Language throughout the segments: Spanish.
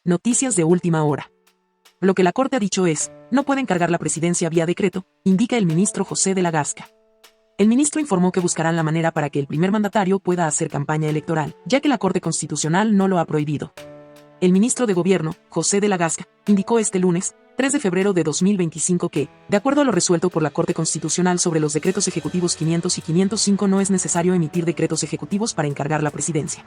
Noticias de última hora. Lo que la Corte ha dicho es, no puede encargar la presidencia vía decreto, indica el ministro José de la Gasca. El ministro informó que buscarán la manera para que el primer mandatario pueda hacer campaña electoral, ya que la Corte Constitucional no lo ha prohibido. El ministro de Gobierno, José de la Gasca, indicó este lunes, 3 de febrero de 2025 que, de acuerdo a lo resuelto por la Corte Constitucional sobre los decretos ejecutivos 500 y 505 no es necesario emitir decretos ejecutivos para encargar la presidencia.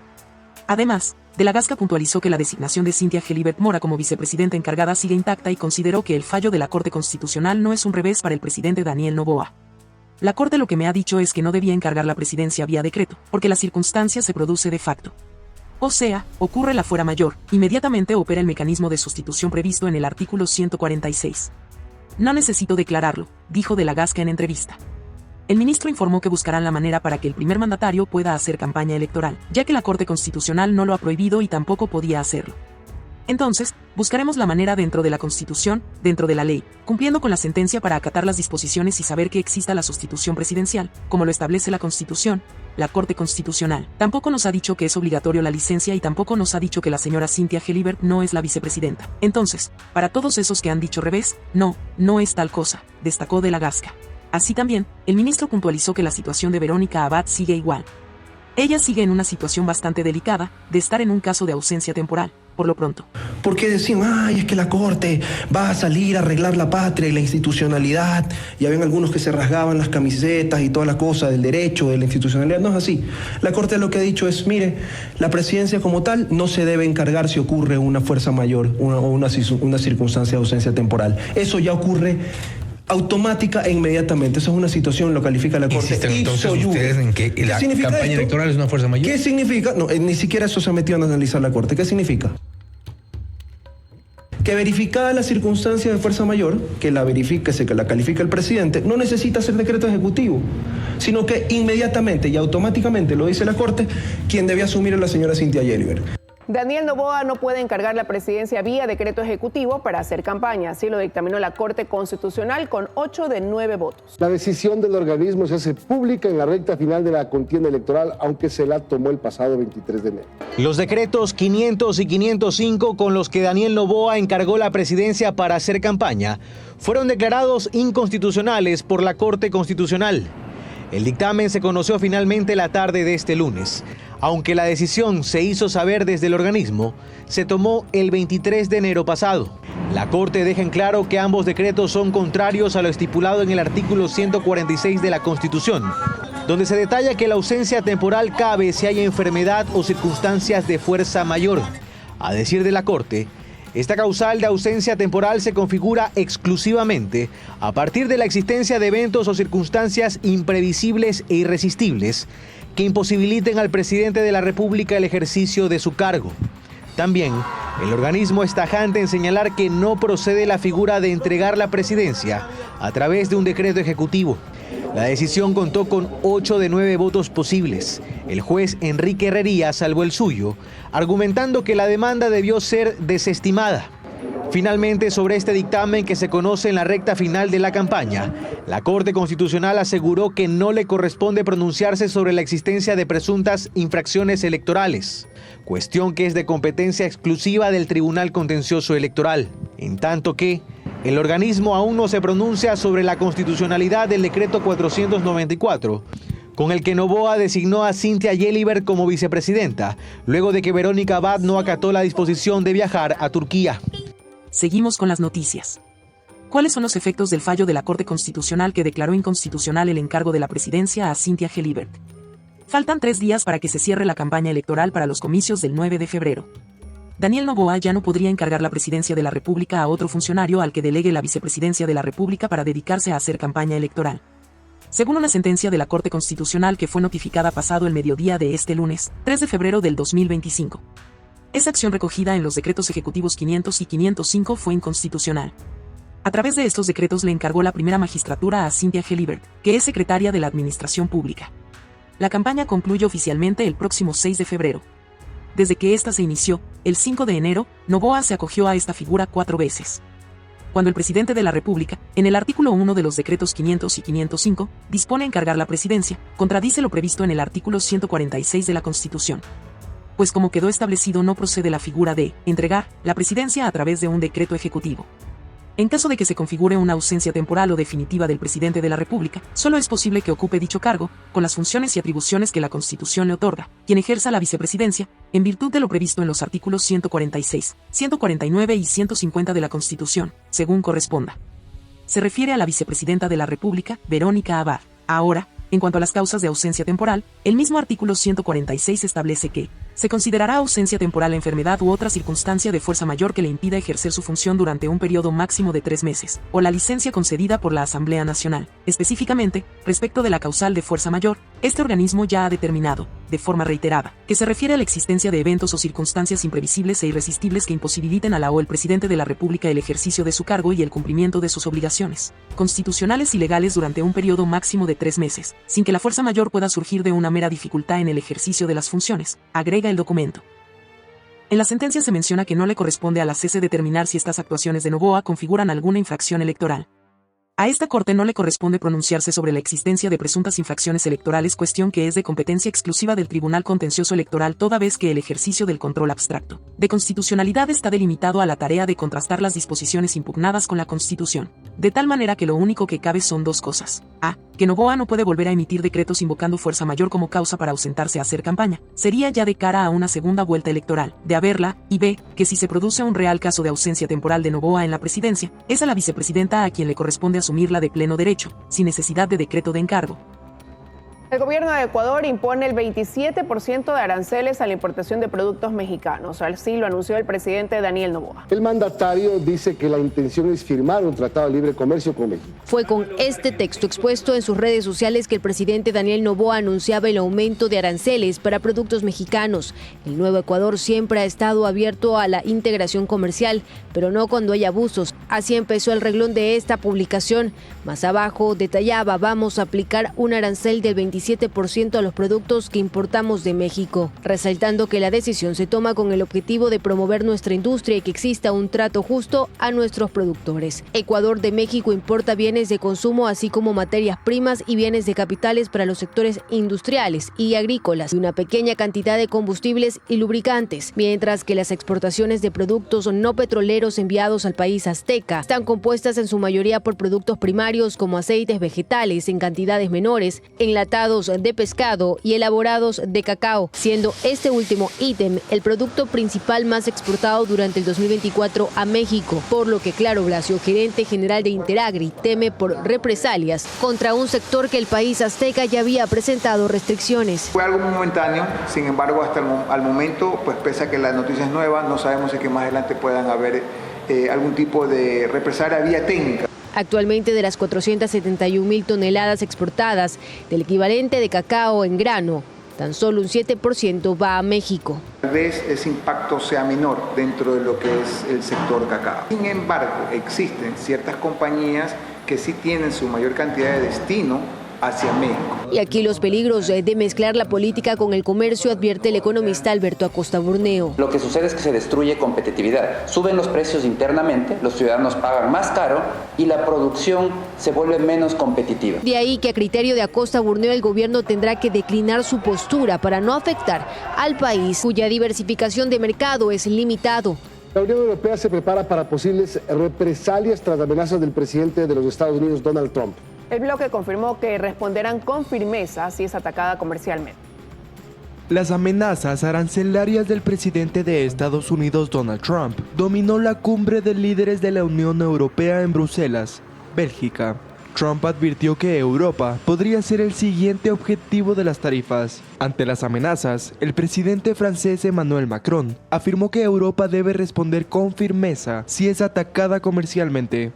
Además, de la Gasca puntualizó que la designación de Cynthia Gelibert Mora como vicepresidenta encargada sigue intacta y consideró que el fallo de la Corte Constitucional no es un revés para el presidente Daniel Noboa. La Corte lo que me ha dicho es que no debía encargar la presidencia vía decreto, porque la circunstancia se produce de facto. O sea, ocurre la fuera mayor, inmediatamente opera el mecanismo de sustitución previsto en el artículo 146. No necesito declararlo, dijo de la Gasca en entrevista. El ministro informó que buscarán la manera para que el primer mandatario pueda hacer campaña electoral, ya que la Corte Constitucional no lo ha prohibido y tampoco podía hacerlo. Entonces, buscaremos la manera dentro de la Constitución, dentro de la ley, cumpliendo con la sentencia para acatar las disposiciones y saber que exista la sustitución presidencial, como lo establece la Constitución. La Corte Constitucional tampoco nos ha dicho que es obligatorio la licencia y tampoco nos ha dicho que la señora Cynthia Gelibert no es la vicepresidenta. Entonces, para todos esos que han dicho revés, no es tal cosa, destacó de la Gasca. Así también, el ministro puntualizó que la situación de Verónica Abad sigue igual. Ella sigue en una situación bastante delicada, de estar en un caso de ausencia temporal, por lo pronto. Porque decimos, es que la Corte va a salir a arreglar la patria y la institucionalidad. Ya ven algunos que se rasgaban las camisetas y toda la cosa del derecho, de la institucionalidad. No es así. La Corte lo que ha dicho es, mire, la presidencia como tal no se debe encargar si ocurre una fuerza mayor o una circunstancia de ausencia temporal. Eso ya ocurre automática e inmediatamente. Esa es una situación, lo califica la Corte. ¿Insisten entonces ustedes en que la campaña electoral es una fuerza mayor? ¿Qué significa? No, ni siquiera eso se ha metido a analizar la Corte. ¿Qué significa? Que verificada la circunstancia de fuerza mayor, que la califica el presidente, no necesita hacer decreto ejecutivo, sino que inmediatamente y automáticamente, lo dice la Corte, quien debe asumir es la señora Cynthia Gelibert. Daniel Noboa no puede encargar la presidencia vía decreto ejecutivo para hacer campaña, así lo dictaminó la Corte Constitucional con 8 de 9 votos. La decisión del organismo se hace pública en la recta final de la contienda electoral, aunque se la tomó el pasado 23 de enero. Los decretos 500 y 505 con los que Daniel Noboa encargó la presidencia para hacer campaña fueron declarados inconstitucionales por la Corte Constitucional. El dictamen se conoció finalmente la tarde de este lunes. Aunque la decisión se hizo saber desde el organismo, se tomó el 23 de enero pasado. La Corte deja en claro que ambos decretos son contrarios a lo estipulado en el artículo 146 de la Constitución, donde se detalla que la ausencia temporal cabe si hay enfermedad o circunstancias de fuerza mayor. A decir de la Corte, esta causal de ausencia temporal se configura exclusivamente a partir de la existencia de eventos o circunstancias imprevisibles e irresistibles que imposibiliten al presidente de la República el ejercicio de su cargo. También, el organismo es tajante en señalar que no procede la figura de entregar la presidencia a través de un decreto ejecutivo. La decisión contó con 8 de 9 votos posibles. El juez Enrique Herrería salvó el suyo, argumentando que la demanda debió ser desestimada. Finalmente, sobre este dictamen que se conoce en la recta final de la campaña, la Corte Constitucional aseguró que no le corresponde pronunciarse sobre la existencia de presuntas infracciones electorales, cuestión que es de competencia exclusiva del Tribunal Contencioso Electoral, en tanto que el organismo aún no se pronuncia sobre la constitucionalidad del decreto 494, con el que Noboa designó a Cynthia Gelibert como vicepresidenta, luego de que Verónica Abad no acató la disposición de viajar a Turquía. Seguimos con las noticias. ¿Cuáles son los efectos del fallo de la Corte Constitucional que declaró inconstitucional el encargo de la presidencia a Cynthia Gelibert? Faltan 3 días para que se cierre la campaña electoral para los comicios del 9 de febrero. Daniel Noboa ya no podría encargar la presidencia de la República a otro funcionario al que delegue la vicepresidencia de la República para dedicarse a hacer campaña electoral. Según una sentencia de la Corte Constitucional que fue notificada pasado el mediodía de este lunes, 3 de febrero del 2025. Esa acción recogida en los decretos ejecutivos 500 y 505 fue inconstitucional. A través de estos decretos le encargó la primera magistratura a Cynthia Gelibert, que es secretaria de la Administración Pública. La campaña concluye oficialmente el próximo 6 de febrero. Desde que esta se inició, el 5 de enero, Noboa se acogió a esta figura 4 veces. Cuando el presidente de la República, en el artículo 1 de los decretos 500 y 505, dispone encargar la presidencia, contradice lo previsto en el artículo 146 de la Constitución. pues como quedó establecido no procede la figura de entregar la presidencia a través de un decreto ejecutivo. En caso de que se configure una ausencia temporal o definitiva del presidente de la República, solo es posible que ocupe dicho cargo, con las funciones y atribuciones que la Constitución le otorga, quien ejerza la vicepresidencia, en virtud de lo previsto en los artículos 146, 149 y 150 de la Constitución, según corresponda. Se refiere a la vicepresidenta de la República, Verónica Abad. Ahora, en cuanto a las causas de ausencia temporal, el mismo artículo 146 establece que se considerará ausencia temporal enfermedad u otra circunstancia de fuerza mayor que le impida ejercer su función durante un periodo máximo de 3 meses, o la licencia concedida por la Asamblea Nacional. Específicamente, respecto de la causal de fuerza mayor, este organismo ya ha determinado, de forma reiterada, que se refiere a la existencia de eventos o circunstancias imprevisibles e irresistibles que imposibiliten a la o el presidente de la República el ejercicio de su cargo y el cumplimiento de sus obligaciones constitucionales y legales durante un periodo máximo de 3 meses, sin que la fuerza mayor pueda surgir de una mera dificultad en el ejercicio de las funciones, agrega el documento. En la sentencia se menciona que no le corresponde a la CESE determinar si estas actuaciones de Noboa configuran alguna infracción electoral. A esta Corte no le corresponde pronunciarse sobre la existencia de presuntas infracciones electorales, cuestión que es de competencia exclusiva del Tribunal Contencioso Electoral, toda vez que el ejercicio del control abstracto de constitucionalidad está delimitado a la tarea de contrastar las disposiciones impugnadas con la Constitución, de tal manera que lo único que cabe son 2 cosas. A. Que Noboa no puede volver a emitir decretos invocando fuerza mayor como causa para ausentarse a hacer campaña. Sería ya de cara a una segunda vuelta electoral, de haberla, y B. Que si se produce un real caso de ausencia temporal de Noboa en la presidencia, es a la vicepresidenta a quien le corresponde asumirla de pleno derecho, sin necesidad de decreto de encargo. El gobierno de Ecuador impone el 27% de aranceles a la importación de productos mexicanos. Así lo anunció el presidente Daniel Noboa. El mandatario dice que la intención es firmar un tratado de libre comercio con México. Fue con este texto expuesto en sus redes sociales que el presidente Daniel Noboa anunciaba el aumento de aranceles para productos mexicanos. El nuevo Ecuador siempre ha estado abierto a la integración comercial, pero no cuando hay abusos. Así empezó el reglón de esta publicación. Más abajo detallaba: vamos a aplicar un arancel del 27% a los productos que importamos de México, resaltando que la decisión se toma con el objetivo de promover nuestra industria y que exista un trato justo a nuestros productores. Ecuador de México importa bienes de consumo, así como materias primas y bienes de capitales para los sectores industriales y agrícolas, y una pequeña cantidad de combustibles y lubricantes, mientras que las exportaciones de productos no petroleros enviados al país azteca están compuestas en su mayoría por productos primarios como aceites vegetales en cantidades menores, enlatados de pescado y elaborados de cacao, siendo este último ítem el producto principal más exportado durante el 2024 a México, por lo que Claro Blasio, gerente general de Interagri, teme por represalias contra un sector que el país azteca ya había presentado restricciones. Fue algo muy momentáneo, sin embargo hasta al momento, pues pese a que la noticia es nueva, no sabemos si que más adelante puedan haber algún tipo de represalia vía técnica. Actualmente, de las 471.000 toneladas exportadas del equivalente de cacao en grano, tan solo un 7% va a México. Tal vez ese impacto sea menor dentro de lo que es el sector cacao. Sin embargo, existen ciertas compañías que sí tienen su mayor cantidad de destino hacia México. Y aquí los peligros de mezclar la política con el comercio, advierte el economista Alberto Acosta Burneo. Lo que sucede es que se destruye competitividad. Suben los precios internamente, los ciudadanos pagan más caro y la producción se vuelve menos competitiva. De ahí que a criterio de Acosta Burneo el gobierno tendrá que declinar su postura para no afectar al país, cuya diversificación de mercado es limitado. La Unión Europea se prepara para posibles represalias tras amenazas del presidente de los Estados Unidos, Donald Trump. El bloque confirmó que responderán con firmeza si es atacada comercialmente. Las amenazas arancelarias del presidente de Estados Unidos, Donald Trump, dominó la cumbre de líderes de la Unión Europea en Bruselas, Bélgica. Trump advirtió que Europa podría ser el siguiente objetivo de las tarifas. Ante las amenazas, el presidente francés Emmanuel Macron afirmó que Europa debe responder con firmeza si es atacada comercialmente.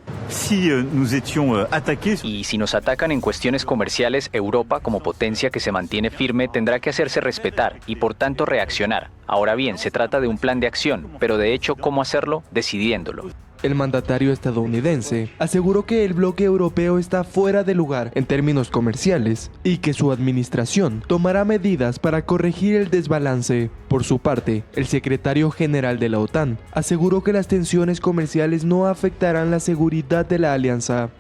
Y si nos atacan en cuestiones comerciales, Europa, como potencia que se mantiene firme, tendrá que hacerse respetar y por tanto reaccionar. Ahora bien, se trata de un plan de acción, pero de hecho, ¿cómo hacerlo? Decidiéndolo. El mandatario estadounidense aseguró que el bloque europeo está fuera de lugar en términos comerciales y que su administración tomará medidas para corregir el desbalance. Por Por su parte, el secretario general de la OTAN aseguró que las tensiones comerciales no afectarán la seguridad de la alianza.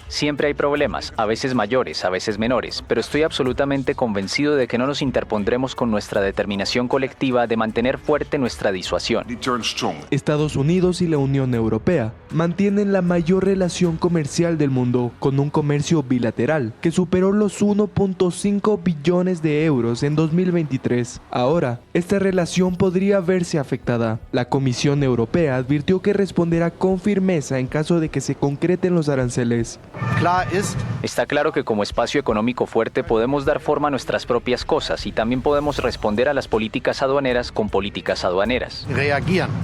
Siempre hay problemas, a veces mayores, a veces menores, pero estoy absolutamente convencido de que no nos interpondremos con nuestra determinación colectiva de mantener fuerte nuestra disuasión. Estados Unidos y la Unión Europea mantienen la mayor relación comercial del mundo, con un comercio bilateral que superó los 1.5 billones de euros en 2023. Ahora, esta relación podría verse afectada. La Comisión Europea advirtió que responderá con firmeza en caso de que se concreten los aranceles. Está claro que como espacio económico fuerte podemos dar forma a nuestras propias cosas y también podemos responder a las políticas aduaneras con políticas aduaneras.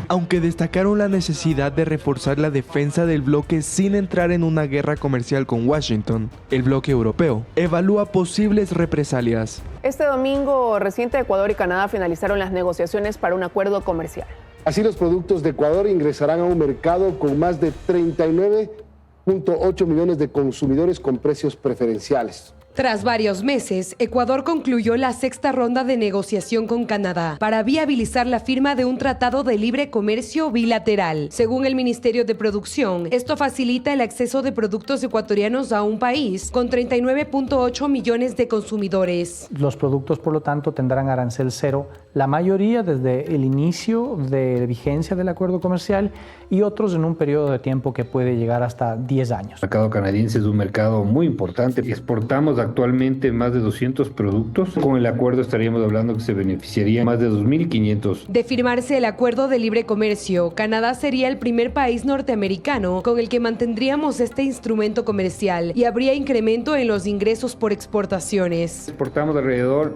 Aunque destacaron la necesidad de reforzar la defensa del bloque sin entrar en una guerra comercial con Washington, el bloque europeo evalúa posibles represalias. Este domingo, reciente Ecuador y Canadá finalizaron las negociaciones para un acuerdo comercial. Así, los productos de Ecuador ingresarán a un mercado con más de 39.8 millones de consumidores con precios preferenciales. Tras varios meses, Ecuador concluyó la sexta ronda de negociación con Canadá para viabilizar la firma de un tratado de libre comercio bilateral. Según el Ministerio de Producción, esto facilita el acceso de productos ecuatorianos a un país con 39.8 millones de consumidores. Los productos, por lo tanto, tendrán arancel cero, la mayoría desde el inicio de vigencia del acuerdo comercial y otros en un periodo de tiempo que puede llegar hasta 10 años. El mercado canadiense es un mercado muy importante. Exportamos actualmente más de 200 productos. Con el acuerdo estaríamos hablando que se beneficiaría más de 2.500. De firmarse el acuerdo de libre comercio, Canadá sería el primer país norteamericano con el que mantendríamos este instrumento comercial y habría incremento en los ingresos por exportaciones. Exportamos alrededor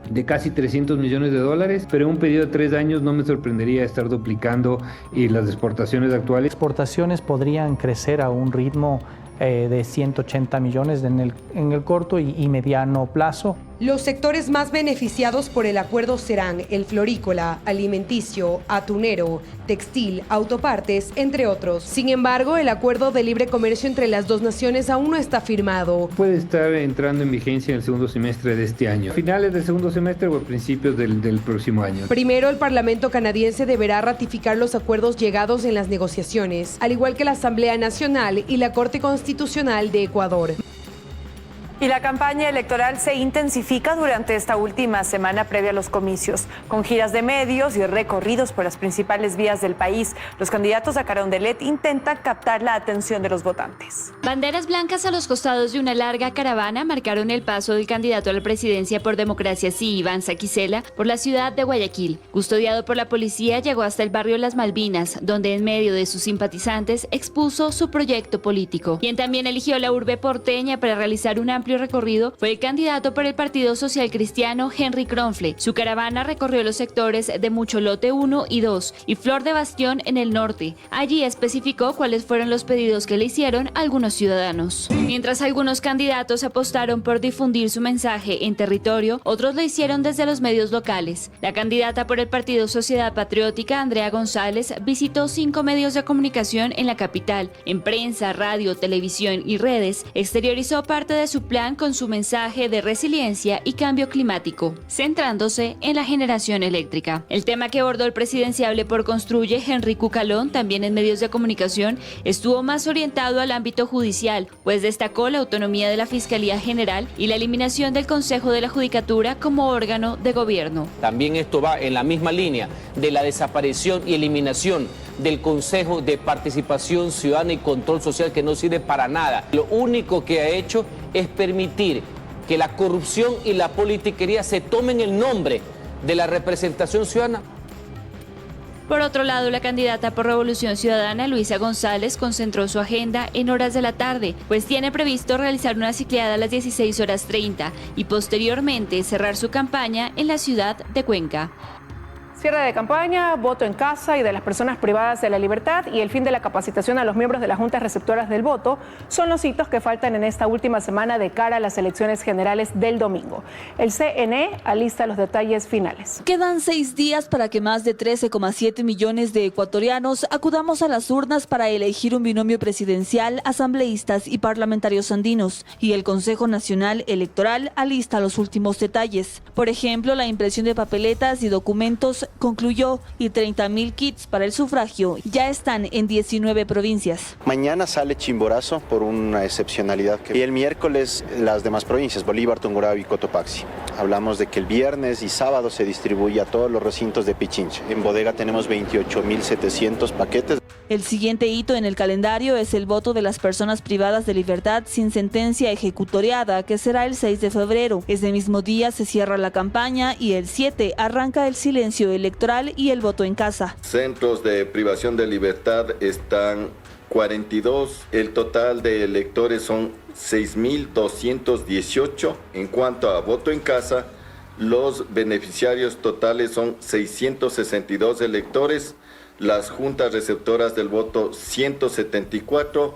de casi 300 millones de dólares, pero en un periodo de 3 años no me sorprendería estar duplicando las exportaciones actuales. Exportaciones podrían crecer a un ritmo de 180 millones en el corto y mediano plazo. Los sectores más beneficiados por el acuerdo serán el florícola, alimenticio, atunero, textil, autopartes, entre otros. Sin embargo, el acuerdo de libre comercio entre las dos naciones aún no está firmado. Puede estar entrando en vigencia en el segundo semestre de este año, finales del segundo semestre o a principios del próximo año. Primero, el Parlamento canadiense deberá ratificar los acuerdos llegados en las negociaciones, al igual que la Asamblea Nacional y la Corte Constitucional de Ecuador. Y la campaña electoral se intensifica durante esta última semana previa a los comicios. Con giras de medios y recorridos por las principales vías del país, los candidatos a Carondelet intentan captar la atención de los votantes. Banderas blancas a los costados de una larga caravana marcaron el paso del candidato a la presidencia por Democracia Sí, Iván Saquicela, por la ciudad de Guayaquil. Custodiado por la policía, llegó hasta el barrio Las Malvinas, donde en medio de sus simpatizantes expuso su proyecto político. Quien también eligió la urbe porteña para realizar un amplio recorrido fue el candidato por el Partido Social Cristiano, Henry Kronfle. Su caravana recorrió los sectores de Mucholote 1 y 2 y Flor de Bastión en el norte. Allí especificó cuáles fueron los pedidos que le hicieron algunos ciudadanos. Mientras algunos candidatos apostaron por difundir su mensaje en territorio, otros lo hicieron desde los medios locales. La candidata por el Partido Sociedad Patriótica, Andrea González, visitó 5 medios de comunicación en la capital. En prensa, radio, televisión y redes, exteriorizó parte de su plan con su mensaje de resiliencia y cambio climático, centrándose en la generación eléctrica. El tema que abordó el presidenciable por Construye, Henry Cucalón, también en medios de comunicación, estuvo más orientado al ámbito judicial, pues destacó la autonomía de la Fiscalía General y la eliminación del Consejo de la Judicatura como órgano de gobierno. También esto va en la misma línea de la desaparición y eliminación del Consejo de Participación Ciudadana y Control Social, que no sirve para nada. Lo único que ha hecho es permitir que la corrupción y la politiquería se tomen el nombre de la representación ciudadana. Por otro lado, la candidata por Revolución Ciudadana, Luisa González, concentró su agenda en horas de la tarde, pues tiene previsto realizar una cicleada a las 16:30 y posteriormente cerrar su campaña en la ciudad de Cuenca. Cierre de campaña, voto en casa y de las personas privadas de la libertad y el fin de la capacitación a los miembros de las juntas receptoras del voto son los hitos que faltan en esta última semana de cara a las elecciones generales del domingo. El CNE alista los detalles finales. Quedan 6 días para que más de 13,7 millones de ecuatorianos acudamos a las urnas para elegir un binomio presidencial, asambleístas y parlamentarios andinos. Y el Consejo Nacional Electoral alista los últimos detalles. Por ejemplo, la impresión de papeletas y documentos concluyó y 30.000 kits para el sufragio ya están en 19 provincias. Mañana sale Chimborazo por una excepcionalidad. Y el miércoles las demás provincias, Bolívar, Tungurahua y Cotopaxi. Hablamos de que el viernes y sábado se distribuye a todos los recintos de Pichincha. En bodega tenemos 28.700 paquetes. El siguiente hito en el calendario es el voto de las personas privadas de libertad sin sentencia ejecutoriada, que será el 6 de febrero. Ese mismo día se cierra la campaña y el 7 arranca el silencio electoral y el voto en casa. Centros de privación de libertad están 42. El total de electores son 6.218. En cuanto a voto en casa, los beneficiarios totales son 662 electores. Las juntas receptoras del voto 174.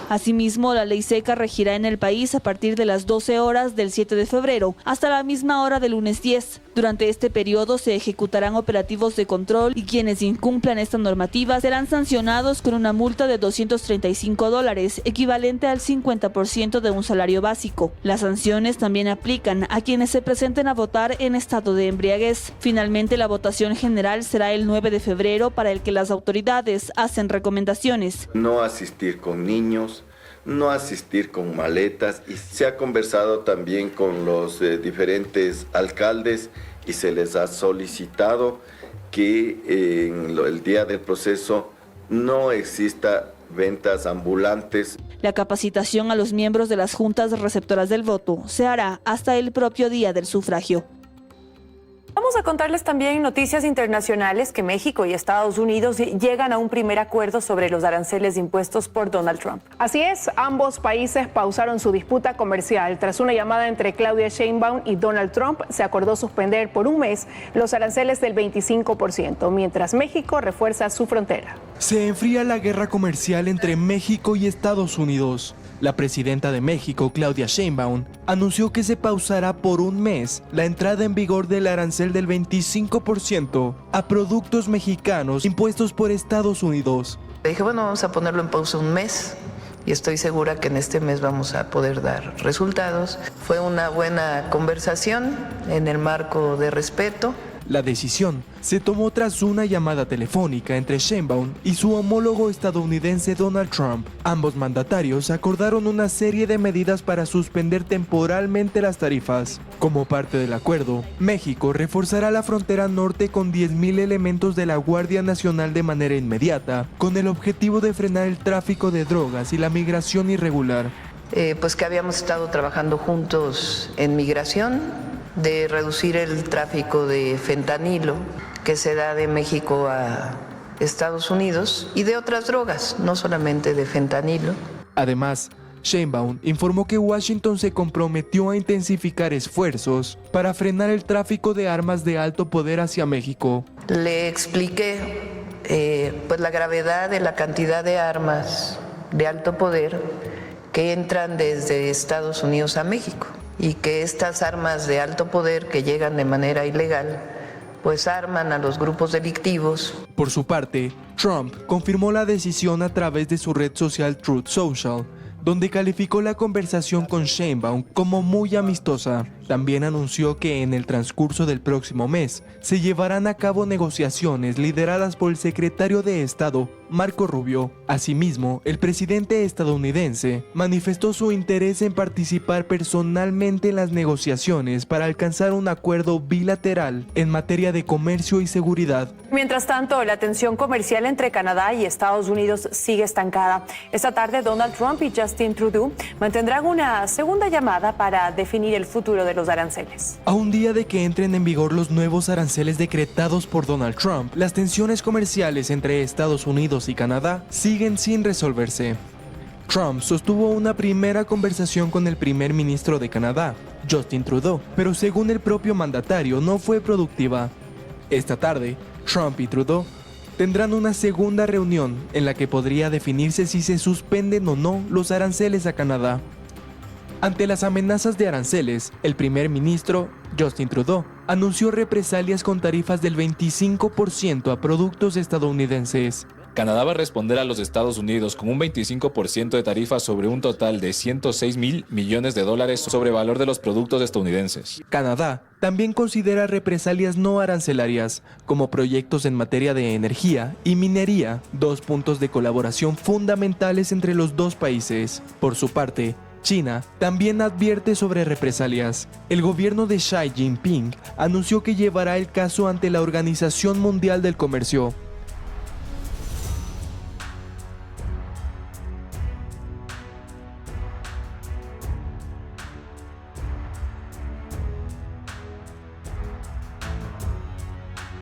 Asimismo, la ley seca regirá en el país a partir de las 12 horas del 7 de febrero hasta la misma hora del lunes 10. Durante este periodo se ejecutarán operativos de control y quienes incumplan esta normativa serán sancionados con una multa de $235, equivalente al 50% de un salario básico. Las sanciones también aplican a quienes se presenten a votar en estado de embriaguez. Finalmente, la votación general será el 9 de febrero, para el que las autoridades hacen recomendaciones. No asistir con niños, no asistir con maletas, y se ha conversado también con los diferentes alcaldes y se les ha solicitado que en el día del proceso no exista ventas ambulantes. La capacitación a los miembros de las juntas receptoras del voto se hará hasta el propio día del sufragio. Vamos a contarles también noticias internacionales que México y Estados Unidos llegan a un primer acuerdo sobre los aranceles impuestos por Donald Trump. Así es, ambos países pausaron su disputa comercial. Tras una llamada entre Claudia Sheinbaum y Donald Trump, se acordó suspender por un mes los aranceles del 25%, mientras México refuerza su frontera. Se enfría la guerra comercial entre México y Estados Unidos. La presidenta de México, Claudia Sheinbaum, anunció que se pausará por un mes la entrada en vigor del arancel del 25% a productos mexicanos impuestos por Estados Unidos. Dije, bueno, vamos a ponerlo en pausa un mes y estoy segura que en este mes vamos a poder dar resultados. Fue una buena conversación en el marco de respeto. La decisión se tomó tras una llamada telefónica entre Sheinbaum y su homólogo estadounidense Donald Trump. Ambos mandatarios acordaron una serie de medidas para suspender temporalmente las tarifas. Como parte del acuerdo, México reforzará la frontera norte con 10.000 elementos de la Guardia Nacional de manera inmediata, con el objetivo de frenar el tráfico de drogas y la migración irregular. Pues que habíamos estado trabajando juntos en migración, de reducir el tráfico de fentanilo que se da de México a Estados Unidos y de otras drogas, no solamente de fentanilo. Además, Sheinbaum informó que Washington se comprometió a intensificar esfuerzos para frenar el tráfico de armas de alto poder hacia México. Le expliqué pues la gravedad de la cantidad de armas de alto poder que entran desde Estados Unidos a México, y que estas armas de alto poder que llegan de manera ilegal pues arman a los grupos delictivos. Por su parte, Trump confirmó la decisión a través de su red social Truth Social, donde calificó la conversación con Sheinbaum como muy amistosa. También anunció que en el transcurso del próximo mes se llevarán a cabo negociaciones lideradas por el secretario de Estado, Marco Rubio. Asimismo, el presidente estadounidense manifestó su interés en participar personalmente en las negociaciones para alcanzar un acuerdo bilateral en materia de comercio y seguridad. Mientras tanto, la tensión comercial entre Canadá y Estados Unidos sigue estancada. Esta tarde, Donald Trump y Justin Trudeau mantendrán una segunda llamada para definir el futuro de los aranceles. A un día de que entren en vigor los nuevos aranceles decretados por Donald Trump, las tensiones comerciales entre Estados Unidos y Canadá siguen sin resolverse. Trump sostuvo una primera conversación con el primer ministro de Canadá, Justin Trudeau, pero según el propio mandatario no fue productiva. Esta tarde, Trump y Trudeau tendrán una segunda reunión en la que podría definirse si se suspenden o no los aranceles a Canadá. Ante las amenazas de aranceles, el primer ministro, Justin Trudeau, anunció represalias con tarifas del 25% a productos estadounidenses. Canadá va a responder a los Estados Unidos con un 25% de tarifas sobre un total de $106.000 millones sobre valor de los productos estadounidenses. Canadá también considera represalias no arancelarias, como proyectos en materia de energía y minería, dos puntos de colaboración fundamentales entre los dos países. Por su parte, China también advierte sobre represalias. El gobierno de Xi Jinping anunció que llevará el caso ante la Organización Mundial del Comercio.